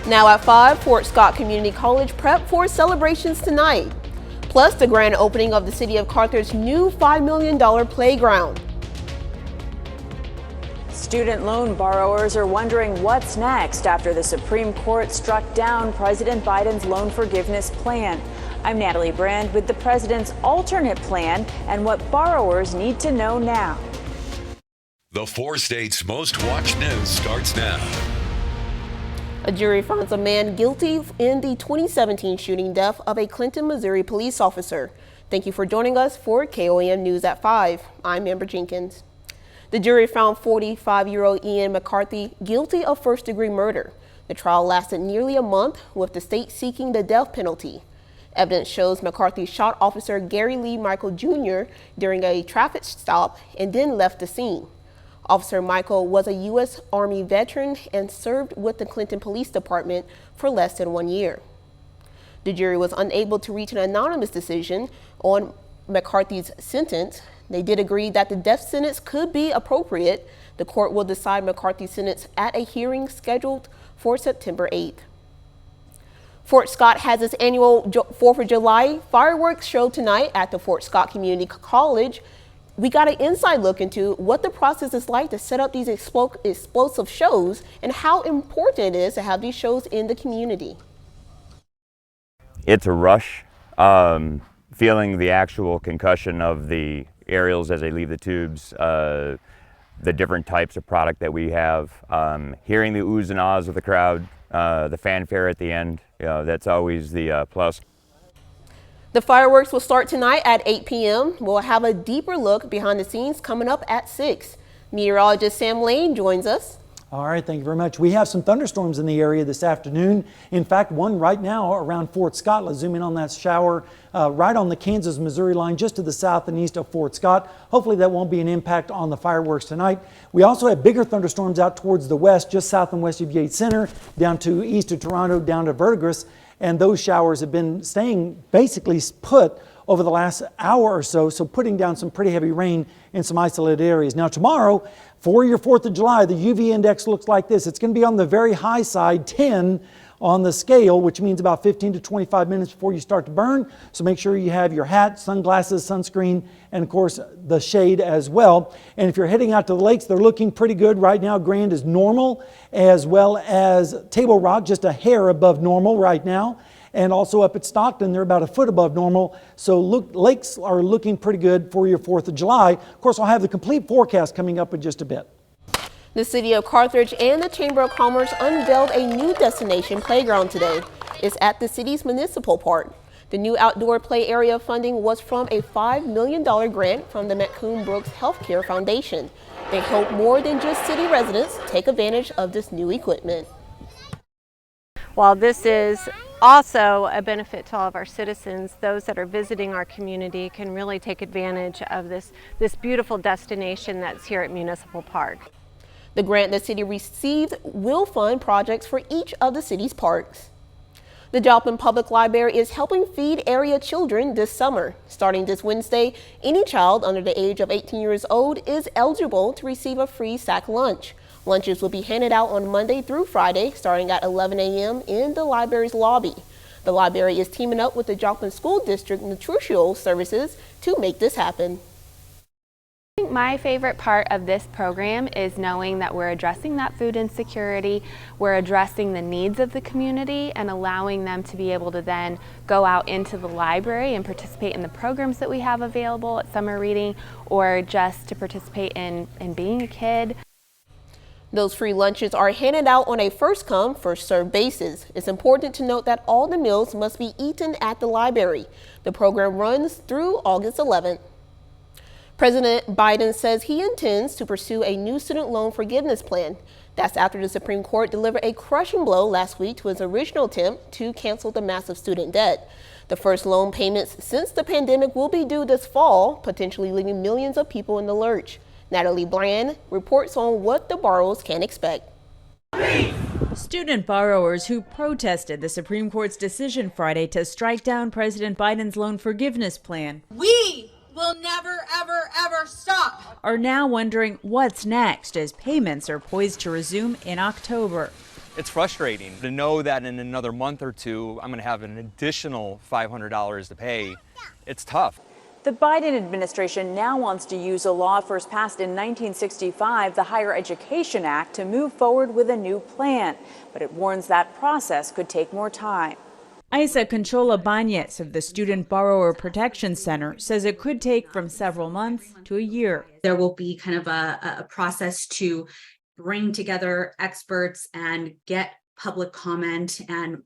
Now at 5, Fort Scott Community College prep for celebrations tonight. Plus the grand opening of the City of Carthage new $5 million playground. Student loan borrowers are wondering what's next after the Supreme Court struck down President Biden's loan forgiveness plan. I'm Natalie Brand with the president's alternate plan and what borrowers need to know now. The 4 states' most watched news starts now. A jury finds a man guilty in the 2017 shooting death of a Clinton, Missouri police officer. Thank you for joining us for KOAM News at 5. I'm Amber Jenkins. The jury found 45-year-old Ian McCarthy guilty of first-degree murder. The trial lasted nearly a month, with the state seeking the death penalty. Evidence shows McCarthy shot Officer Gary Lee Michael Jr. during a traffic stop and then left the scene. Officer Michael was a U.S. Army veteran and served with the Clinton Police Department for less than 1 year. The jury was unable to reach an anonymous decision on McCarthy's sentence. They did agree that the death sentence could be appropriate. The court will decide McCarthy's sentence at a hearing scheduled for September 8th. Fort Scott has its annual 4th of July fireworks show tonight at the Fort Scott Community College. We got an inside look into what the process is like to set up these explosive shows and how important it is to have these shows in the community. It's a rush, feeling the actual concussion of the aerials as they leave the tubes, the different types of product that we have, hearing the oohs and ahs of the crowd, the fanfare at the end, that's always the plus. The fireworks will start tonight at 8 p.m. We'll have a deeper look behind the scenes coming up at 6. Meteorologist Sam Lane joins us. All right, thank you very much. We have some thunderstorms in the area this afternoon. In fact, one right now around Fort Scott. Let's zoom in on that shower right on the Kansas-Missouri line, just to the south and east of Fort Scott. Hopefully that won't be an impact on the fireworks tonight. We also have bigger thunderstorms out towards the west, just south and west of Yates Center, down to east of Toronto, down to Verdigris. And those showers have been staying basically put over the last hour or so, putting down some pretty heavy rain in some isolated areas. Now tomorrow, for your 4th of July, the UV index looks like this. It's going to be on the very high side, 10 on the scale, which means about 15 to 25 minutes before you start to burn. So make sure you have your hat, sunglasses, sunscreen, and of course the shade as well. And if you're heading out to the lakes, they're looking pretty good. Right now, Grand is normal, as well as Table Rock, just a hair above normal right now. And also up at Stockton, they're about a foot above normal. So lakes are looking pretty good for your 4th of July. Of course, I'll have the complete forecast coming up in just a bit. The City of Carthage and the Chamber of Commerce unveiled a new destination playground today. It's at the city's municipal park. The new outdoor play area funding was from a $5 million grant from the Macomb Brooks Healthcare Foundation. They hope more than just city residents take advantage of this new equipment. While this is also a benefit to all of our citizens, those that are visiting our community can really take advantage of this beautiful destination that's here at Municipal Park. The grant the city received will fund projects for each of the city's parks. The Joplin Public Library is helping feed area children this summer. Starting this Wednesday, any child under the age of 18 years old is eligible to receive a free sack lunch. Lunches will be handed out on Monday through Friday, starting at 11 a.m. in the library's lobby. The library is teaming up with the Joplin School District Nutritional Services to make this happen. I think my favorite part of this program is knowing that we're addressing that food insecurity, we're addressing the needs of the community and allowing them to be able to then go out into the library and participate in the programs that we have available at summer reading, or just to participate in being a kid. Those free lunches are handed out on a first-come, first-served basis. It's important to note that all the meals must be eaten at the library. The program runs through August 11th. President Biden says he intends to pursue a new student loan forgiveness plan. That's after the Supreme Court delivered a crushing blow last week to his original attempt to cancel the massive student debt. The first loan payments since the pandemic will be due this fall, potentially leaving millions of people in the lurch. Natalie Brand reports on what the borrowers can expect. Student borrowers who protested the Supreme Court's decision Friday to strike down President Biden's loan forgiveness plan. We will never, ever, ever stop. Are now wondering what's next as payments are poised to resume in October. It's frustrating to know that in another month or two, I'm going to have an additional $500 to pay. It's tough. The Biden administration now wants to use a law first passed in 1965, the Higher Education Act, to move forward with a new plan. But it warns that process could take more time. Isa Conchola Bañez of the Student Borrower Protection Center says it could take from several months to a year. There will be kind of a process to bring together experts and get public comment and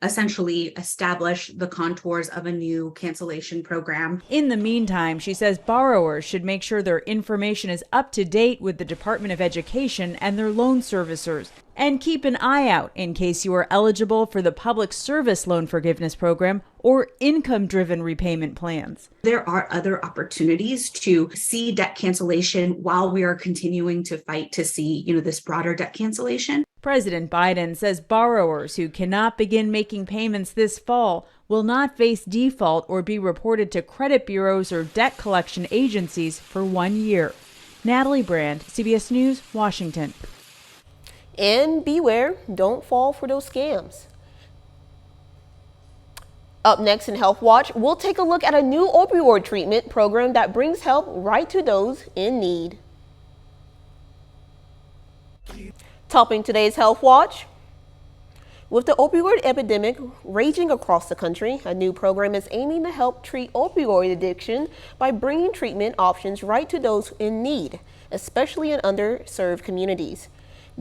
essentially establish the contours of a new cancellation program. In the meantime, she says borrowers should make sure their information is up to date with the Department of Education and their loan servicers. And keep an eye out in case you are eligible for the Public Service Loan Forgiveness Program or income-driven repayment plans. There are other opportunities to see debt cancellation while we are continuing to fight to see, this broader debt cancellation. President Biden says borrowers who cannot begin making payments this fall will not face default or be reported to credit bureaus or debt collection agencies for 1 year. Natalie Brand, CBS News, Washington. And beware, don't fall for those scams. Up next in Health Watch, we'll take a look at a new opioid treatment program that brings help right to those in need. Topping today's Health Watch, with the opioid epidemic raging across the country, a new program is aiming to help treat opioid addiction by bringing treatment options right to those in need, especially in underserved communities.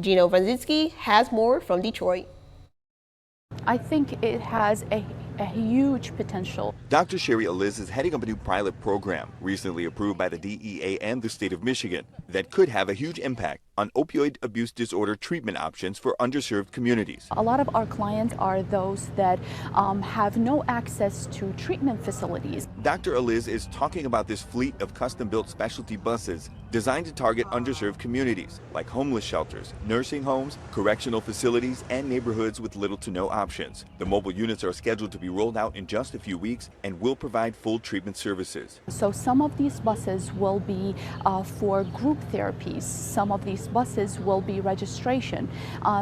Gino Vanzitsky has more from Detroit. I think it has a huge potential. Dr. Sherry Eliz is heading up a new pilot program recently approved by the DEA and the state of Michigan that could have a huge impact on opioid abuse disorder treatment options for underserved communities. A lot of our clients are those that have no access to treatment facilities. Dr. Eliz is talking about this fleet of custom-built specialty buses designed to target underserved communities like homeless shelters, nursing homes, correctional facilities, and neighborhoods with little to no options. The mobile units are scheduled to be rolled out in just a few weeks and will provide full treatment services. So some of these buses will be for group therapies. Some of these buses will be registration.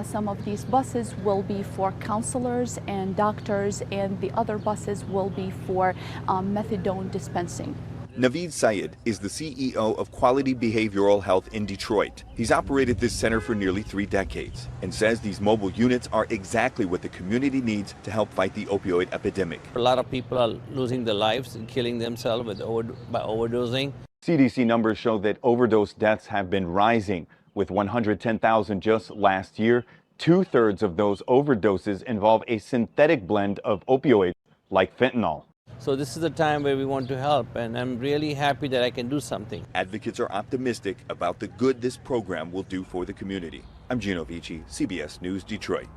Some of these buses will be for counselors and doctors, and the other buses will be for methadone dispensing. Naveed Syed is the CEO of Quality Behavioral Health in Detroit. He's operated this center for nearly 3 decades and says these mobile units are exactly what the community needs to help fight the opioid epidemic. A lot of people are losing their lives and killing themselves by overdosing. CDC numbers show that overdose deaths have been rising, with 110,000 just last year. 2/3 of those overdoses involve a synthetic blend of opioids like fentanyl. So this is the time where we want to help, and I'm really happy that I can do something. Advocates are optimistic about the good this program will do for the community. I'm Gino Vici, CBS News, Detroit.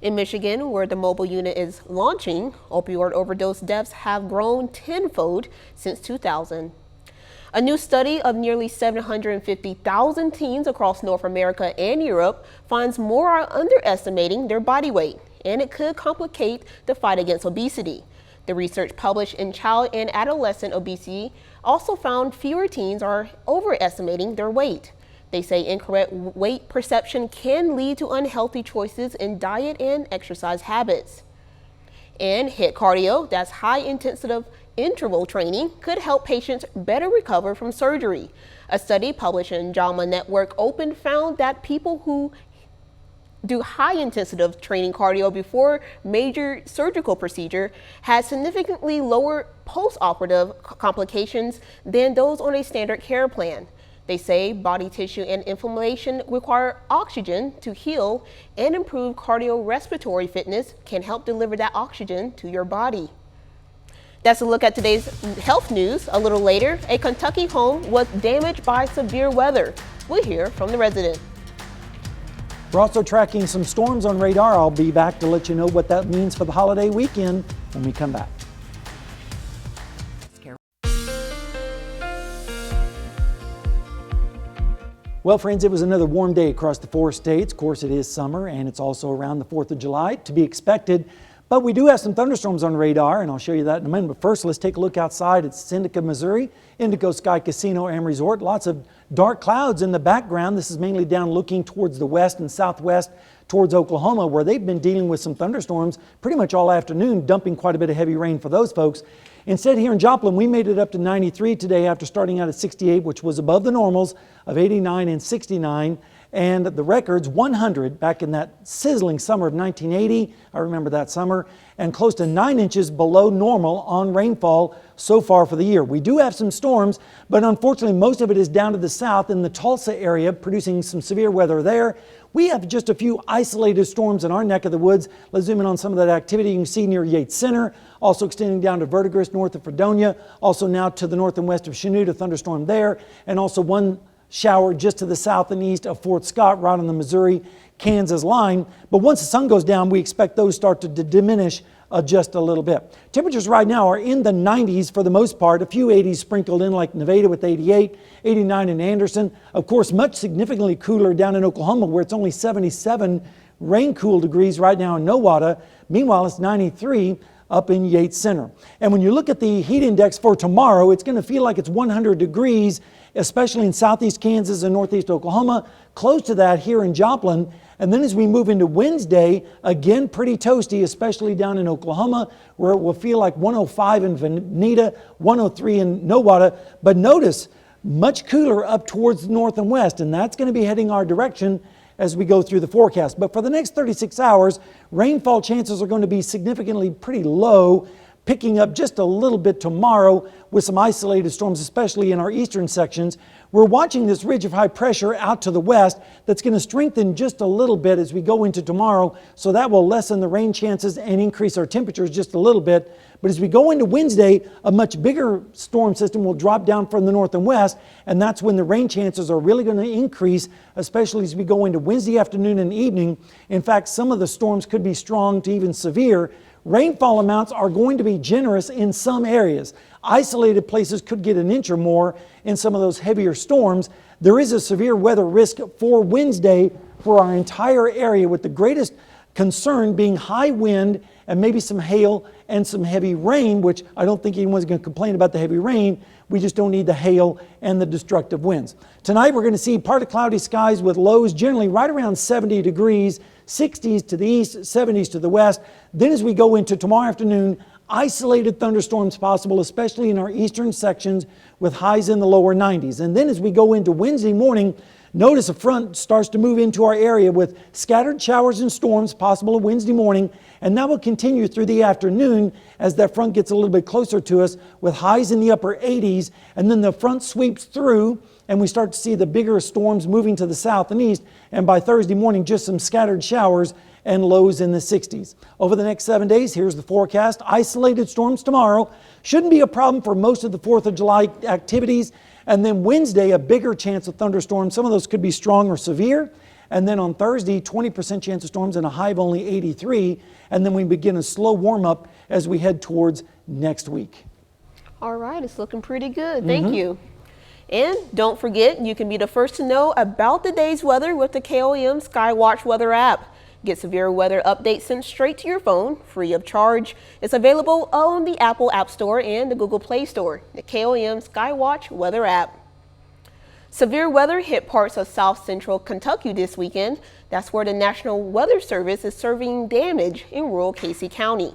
In Michigan, where the mobile unit is launching, opioid overdose deaths have grown tenfold since 2000. A new study of nearly 750,000 teens across North America and Europe finds more are underestimating their body weight, and it could complicate the fight against obesity. The research published in Child and Adolescent Obesity also found fewer teens are overestimating their weight. They say incorrect weight perception can lead to unhealthy choices in diet and exercise habits. And HIIT cardio, that's high-intensity interval training, could help patients better recover from surgery. A study published in JAMA Network Open found that people who do high-intensity training cardio before major surgical procedure had significantly lower post-operative complications than those on a standard care plan. They say body tissue and inflammation require oxygen to heal, and improved cardiorespiratory fitness can help deliver that oxygen to your body. That's a look at today's health news. A little later, a Kentucky home was damaged by severe weather. We'll hear from the resident. We're also tracking some storms on radar. I'll be back to let you know what that means for the holiday weekend when we come back. Well, friends, it was another warm day across the 4 states. Of course, it is summer, and it's also around the 4th of July to be expected. But we do have some thunderstorms on radar, and I'll show you that in a minute. But first, let's take a look outside at Syndica, Missouri, Indigo Sky Casino and Resort. Lots of dark clouds in the background. This is mainly down looking towards the west and southwest towards Oklahoma, where they've been dealing with some thunderstorms pretty much all afternoon, dumping quite a bit of heavy rain for those folks. Instead, here in Joplin, we made it up to 93 today after starting out at 68, which was above the normals of 89 and 69. And the records 100 back in that sizzling summer of 1980. I remember that summer, and close to 9 inches below normal on rainfall so far for the year. We do have some storms, but unfortunately most of it is down to the south in the Tulsa area, producing some severe weather there. We have just a few isolated storms in our neck of the woods. Let's zoom in on some of that activity. You can see near Yates Center, also extending down to Verdigris north of Fredonia, also now to the north and west of Chanute, a thunderstorm there, and also one shower just to the south and east of Fort Scott, right on the Missouri-Kansas line. But once the sun goes down, we expect those start to diminish just a little bit. Temperatures right now are in the 90s for the most part, a few 80s sprinkled in like Nevada with 88, 89 in Anderson. Of course, much significantly cooler down in Oklahoma, where it's only 77 rain-cool degrees right now in Nowata. Meanwhile, it's 93 up in Yates Center. And when you look at the heat index for tomorrow, it's going to feel like it's 100 degrees, especially in southeast Kansas and northeast Oklahoma, close to that here in Joplin. And then as we move into Wednesday, again pretty toasty, especially down in Oklahoma, where it will feel like 105 in Veneta, 103 in Nowata. But notice, much cooler up towards the north and west, and that's going to be heading our direction as we go through the forecast. But for the next 36 hours, rainfall chances are going to be significantly pretty low, picking up just a little bit tomorrow with some isolated storms, especially in our eastern sections. We're watching this ridge of high pressure out to the west that's going to strengthen just a little bit as we go into tomorrow, so that will lessen the rain chances and increase our temperatures just a little bit. But as we go into Wednesday, a much bigger storm system will drop down from the north and west, and that's when the rain chances are really going to increase, especially as we go into Wednesday afternoon and evening. In fact, some of the storms could be strong to even severe. Rainfall amounts are going to be generous in some areas. Isolated places could get an inch or more in some of those heavier storms. There is a severe weather risk for Wednesday for our entire area, with the greatest concern being high wind and maybe some hail and some heavy rain, which I don't think anyone's going to complain about the heavy rain. We just don't need the hail and the destructive winds. Tonight we're going to see partly cloudy skies with lows generally right around 70 degrees, 60s to the east, 70s to the west. Then as we go into tomorrow afternoon, isolated thunderstorms possible, especially in our eastern sections, with highs in the lower 90s. And then as we go into Wednesday morning, notice a front starts to move into our area with scattered showers and storms possible Wednesday morning, and that will continue through the afternoon as that front gets a little bit closer to us with highs in the upper 80s, and then the front sweeps through and we start to see the bigger storms moving to the south and east, and by Thursday morning just some scattered showers and lows in the 60s. Over the next 7 days, here's the forecast. Isolated storms tomorrow. Shouldn't be a problem for most of the 4th of July activities. And then Wednesday, a bigger chance of thunderstorms. Some of those could be strong or severe. And then on Thursday, 20% chance of storms and a high of only 83. And then we begin a slow warm up as we head towards next week. All right, it's looking pretty good. Thank you. And don't forget, you can be the first to know about the day's weather with the KOAM Skywatch weather app. Get severe weather updates sent straight to your phone, free of charge. It's available on the Apple App Store and the Google Play Store. The KOAM Skywatch weather app. Severe weather hit parts of south central Kentucky this weekend. That's where the National Weather Service is surveying damage in rural Casey County.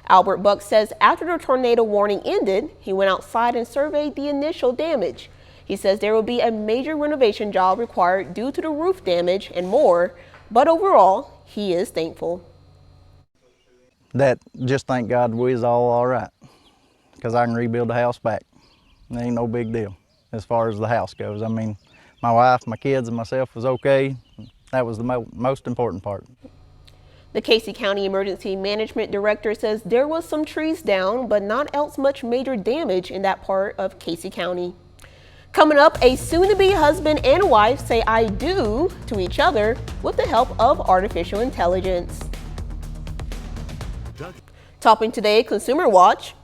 Albert Buck says after the tornado warning ended, he went outside and surveyed the initial damage. He says there will be a major renovation job required due to the roof damage and more, but overall, he is thankful. Just thank God we is all right, because I can rebuild the house back. It ain't no big deal as far as the house goes. I mean, my wife, my kids, and myself was okay. That was the most important part. The Casey County Emergency Management Director says there was some trees down, but not else much major damage in that part of Casey County. Coming up, a soon-to-be husband and wife say I do to each other with the help of artificial intelligence. Topping today, Consumer Watch.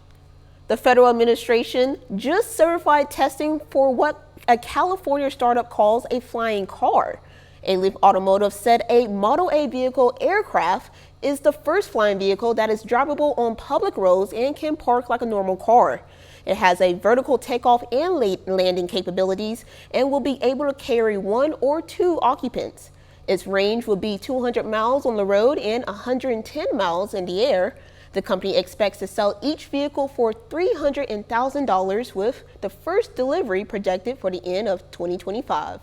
The federal administration just certified testing for what a California startup calls a flying car. A Leaf Automotive said a Model A vehicle aircraft is the first flying vehicle that is drivable on public roads and can park like a normal car. It has a vertical takeoff and landing capabilities and will be able to carry 1 or 2 occupants. Its range will be 200 miles on the road and 110 miles in the air. The company expects to sell each vehicle for $300,000 with the first delivery projected for the end of 2025.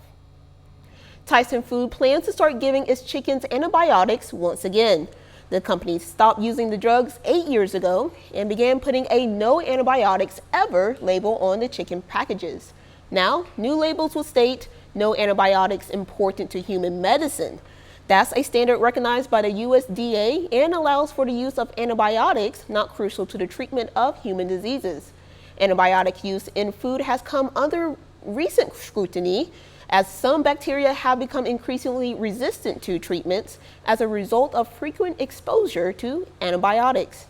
Tyson Food plans to start giving its chickens antibiotics once again. The company stopped using the drugs 8 years ago and began putting a no antibiotics ever label on the chicken packages. Now, new labels will state no antibiotics important to human medicine. That's a standard recognized by the USDA and allows for the use of antibiotics not crucial to the treatment of human diseases. Antibiotic use in food has come under recent scrutiny as some bacteria have become increasingly resistant to treatments as a result of frequent exposure to antibiotics.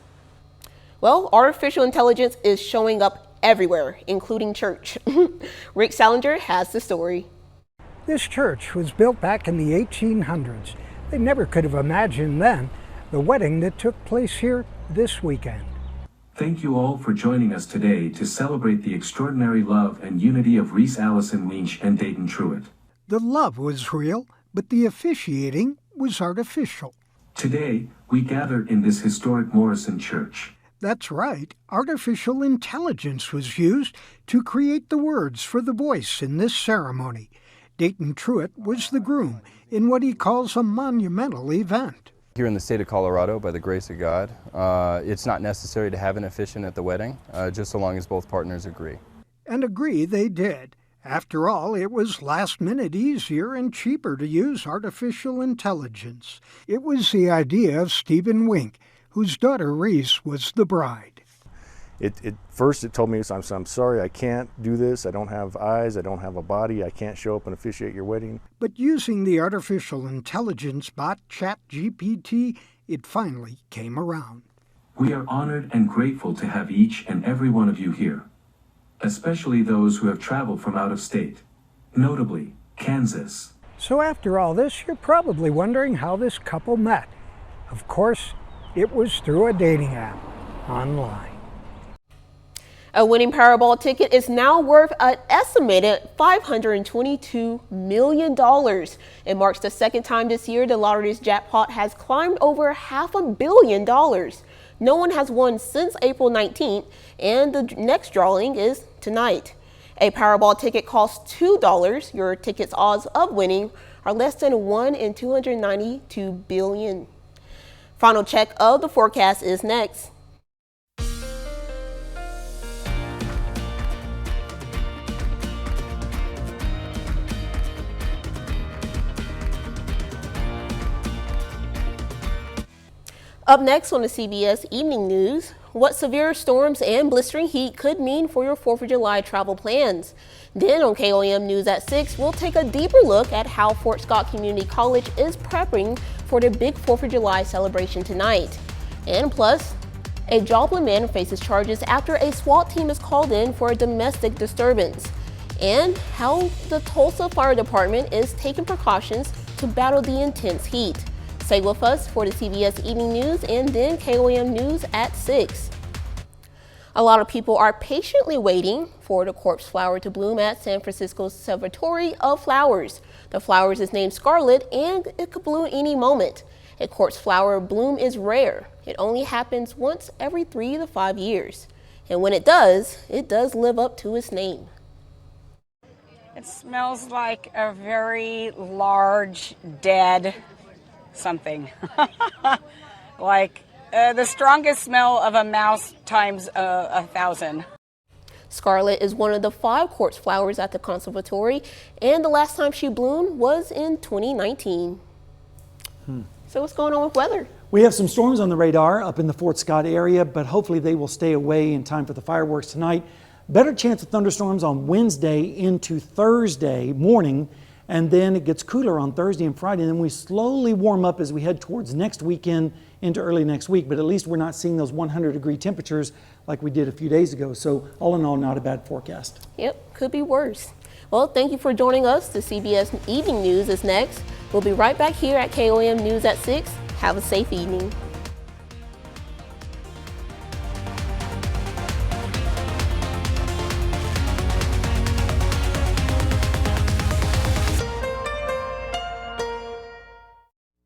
Well, artificial intelligence is showing up everywhere, including church. Rick Salinger has the story. This church was built back in the 1800s. They never could have imagined then the wedding that took place here this weekend. Thank you all for joining us today to celebrate the extraordinary love and unity of Reese Allison Lynch and Dayton Truitt. The love was real, but the officiating was artificial. Today, we gather in this historic Morrison church. That's right. Artificial intelligence was used to create the words for the voice in this ceremony. Dayton Truitt was the groom in what he calls a monumental event. Here in the state of Colorado, by the grace of God, it's not necessary to have an officiant at the wedding, just so long as both partners agree. And agree they did. After all, it was last minute easier and cheaper to use artificial intelligence. It was the idea of Stephen Wink, whose daughter Reese was the bride. First it told me, I'm sorry, I can't do this. I don't have eyes, I don't have a body, I can't show up and officiate your wedding. But using the artificial intelligence bot ChatGPT, it finally came around. We are honored and grateful to have each and every one of you here, especially those who have traveled from out of state, notably Kansas. So after all this, you're probably wondering how this couple met. Of course, it was through a dating app online. A winning Powerball ticket is now worth an estimated $522 million. It marks the second time this year the lottery's jackpot has climbed over $500 million. No one has won since April 19th, and the next drawing is tonight. A Powerball ticket costs $2. Your ticket's odds of winning are less than 1 in 292 billion. Final check of the forecast is next. Up next on the CBS Evening News, what severe storms and blistering heat could mean for your 4th of July travel plans. Then on KOAM News at 6, we'll take a deeper look at how Fort Scott Community College is prepping for their big 4th of July celebration tonight. And plus, a Joplin man faces charges after a SWAT team is called in for a domestic disturbance. And how the Tulsa Fire Department is taking precautions to battle the intense heat. Stay with us for the CBS Evening News and then KOAM News at 6. A lot of people are patiently waiting for the corpse flower to bloom at San Francisco's Salvatore of Flowers. The flowers is named Scarlet and it could bloom any moment. A corpse flower bloom is rare. It only happens once every 3 to 5 years. And when it does live up to its name. It smells like a very large, dead something. Like the strongest smell of a mouse times 1,000. Scarlet is one of the 5 quartz flowers at the conservatory, and the last time she bloomed was in 2019. So what's going on with weather? We have some storms on the radar up in the Fort Scott area, but hopefully they will stay away in time for the fireworks tonight. Better chance of thunderstorms on Wednesday into Thursday morning, and then it gets cooler on Thursday and Friday, and then we slowly warm up as we head towards next weekend into early next week. But at least we're not seeing those 100-degree temperatures like we did a few days ago. So all in all, not a bad forecast. Yep, could be worse. Well, thank you for joining us. The CBS Evening News is next. We'll be right back here at KOAM News at 6. Have a safe evening.